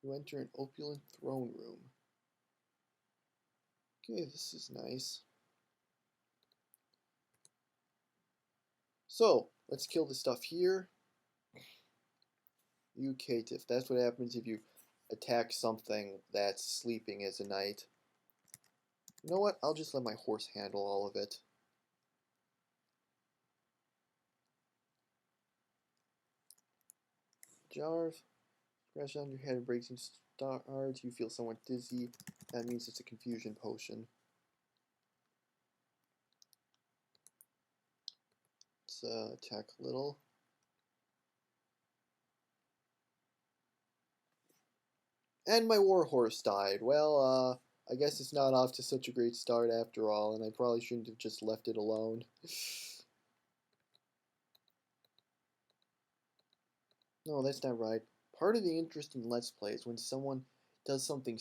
You enter an opulent throne room. Okay, this is nice. So, let's kill the stuff here. You caitiff. That's what happens if you attack something that's sleeping as a knight. You know what? I'll just let my horse handle all of it. Jars. Scratch on your head and breaks into stars. You feel somewhat dizzy. That means it's a confusion potion. Let's attack a little. And my Warhorse died. Well, I guess it's not off to such a great start after all, and I probably shouldn't have just left it alone. No, that's not right. Part of the interest in Let's Play is when someone does something,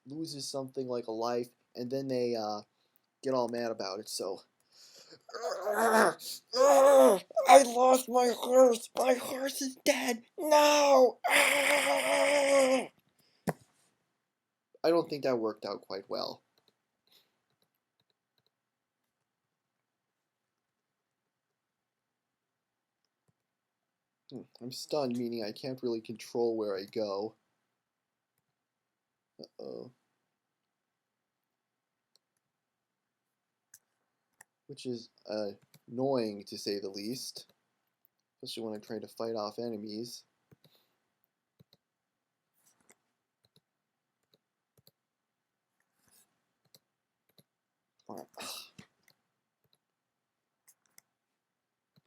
loses something like a life, and then they get all mad about it, so... I lost my horse! My horse is dead! No! I don't think that worked out quite well. I'm stunned, meaning I can't really control where I go. Uh-oh. Which is annoying, to say the least. Especially when I try to fight off enemies.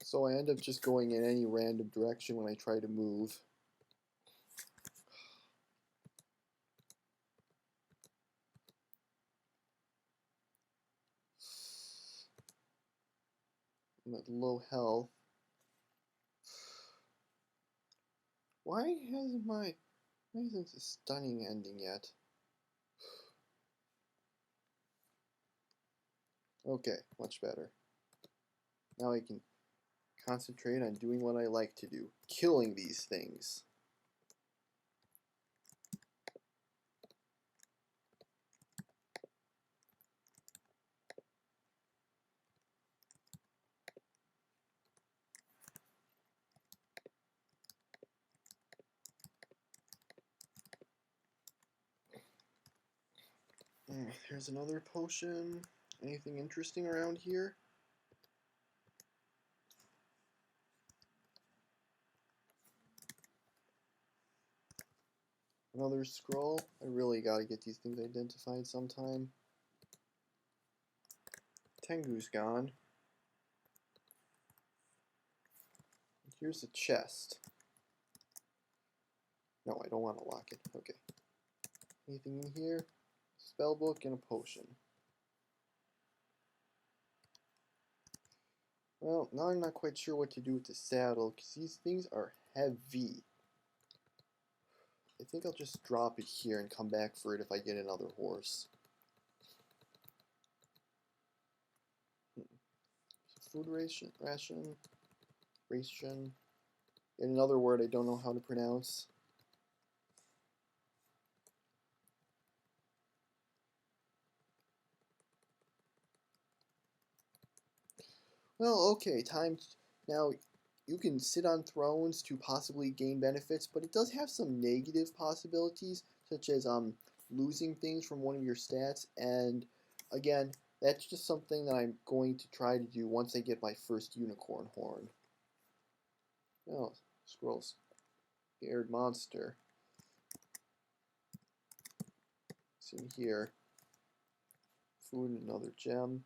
So I end up just going in any random direction when I try to move. I'm at low health. Why isn't the stunning ending yet? Okay, much better. Now I can concentrate on doing what I like to do, killing these things. Here's another potion. Anything interesting around here? Another scroll. I really gotta get these things identified sometime. Tengu's gone. Here's a chest. No, I don't want to lock it. Okay. Anything in here? Spellbook and a potion. Well, now I'm not quite sure what to do with the saddle, because these things are heavy. I think I'll just drop it here and come back for it if I get another horse. Food ration. In another word I don't know how to pronounce. Well, okay, now you can sit on thrones to possibly gain benefits, but it does have some negative possibilities, such as losing things from one of your stats, and again, that's just something that I'm going to try to do once I get my first unicorn horn. Oh, scrolls. Scared monster. It's in here. Food and another gem.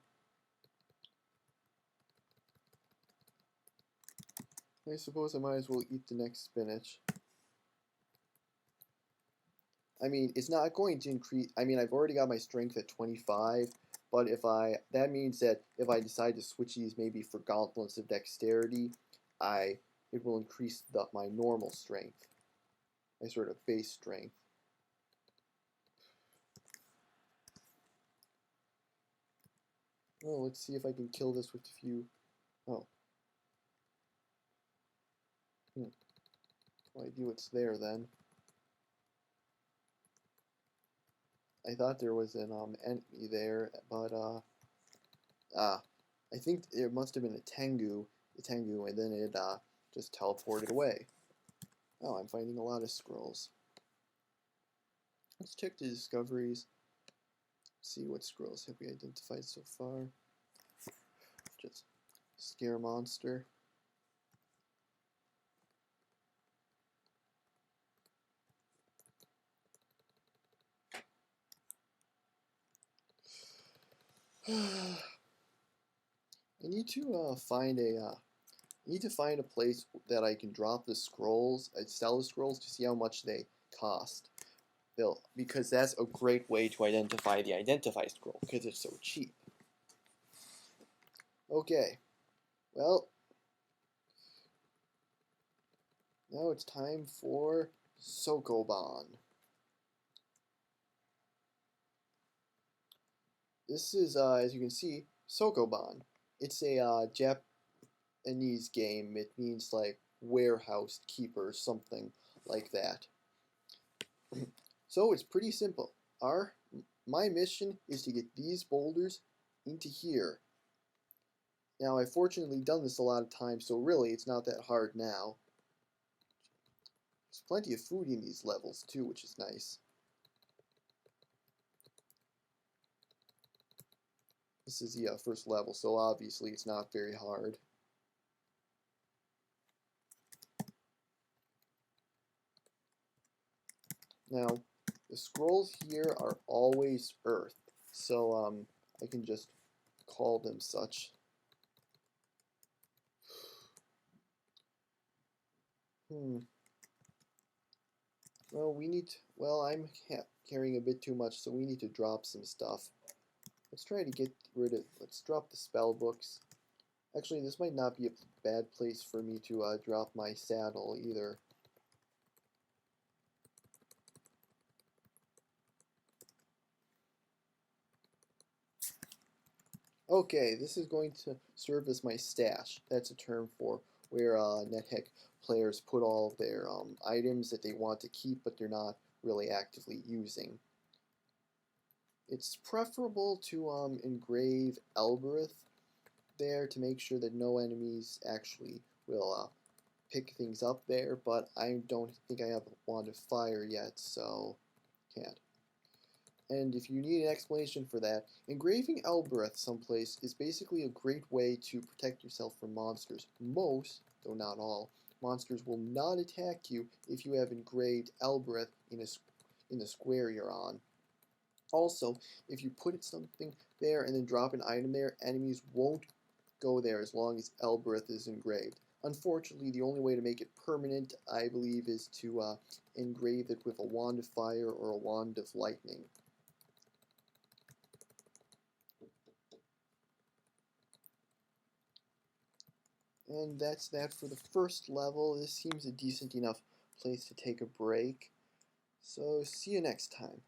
I suppose I might as well eat the next spinach. I mean, it's not going to increase. I mean, I've already got my strength at 25, but that means that if I decide to switch these maybe for gauntlets of dexterity, it will increase my normal strength, my sort of base strength. Well, let's see if I can kill this with a few. Oh. Well, I do what's there then. I thought there was an enemy there, but I think it must have been the Tengu, and then it just teleported away. Oh, I'm finding a lot of scrolls. Let's check the discoveries. See what scrolls have we identified so far. Just scare monster. I need to find a place that I can drop the scrolls, sell the scrolls to see how much they cost. Because that's a great way to identify the identify scroll because it's so cheap. Okay, well, now it's time for Sokoban. This is, as you can see, Sokoban. It's a Japanese game. It means like warehouse keeper, something like that. So it's pretty simple. My mission is to get these boulders into here. Now I've fortunately done this a lot of times, so really it's not that hard now. There's plenty of food in these levels too, which is nice. This is the first level, so obviously it's not very hard. Now, the scrolls here are always Earth, so I can just call them such. Well, I'm carrying a bit too much, so we need to drop some stuff. Let's try to get rid of, let's drop the spell books. Actually, this might not be a bad place for me to drop my saddle either. Okay, this is going to serve as my stash. That's a term for where NetHack players put all of their items that they want to keep but they're not really actively using. It's preferable to engrave Elbereth there to make sure that no enemies actually will pick things up there, but I don't think I have a wand of fire yet, so can't. And if you need an explanation for that, engraving Elbereth someplace is basically a great way to protect yourself from monsters. Most, though not all, monsters will not attack you if you have engraved Elbereth in the square you're on. Also, if you put something there and then drop an item there, enemies won't go there as long as Elbereth is engraved. Unfortunately, the only way to make it permanent, I believe, is to engrave it with a wand of fire or a wand of lightning. And that's that for the first level. This seems a decent enough place to take a break. So see you next time.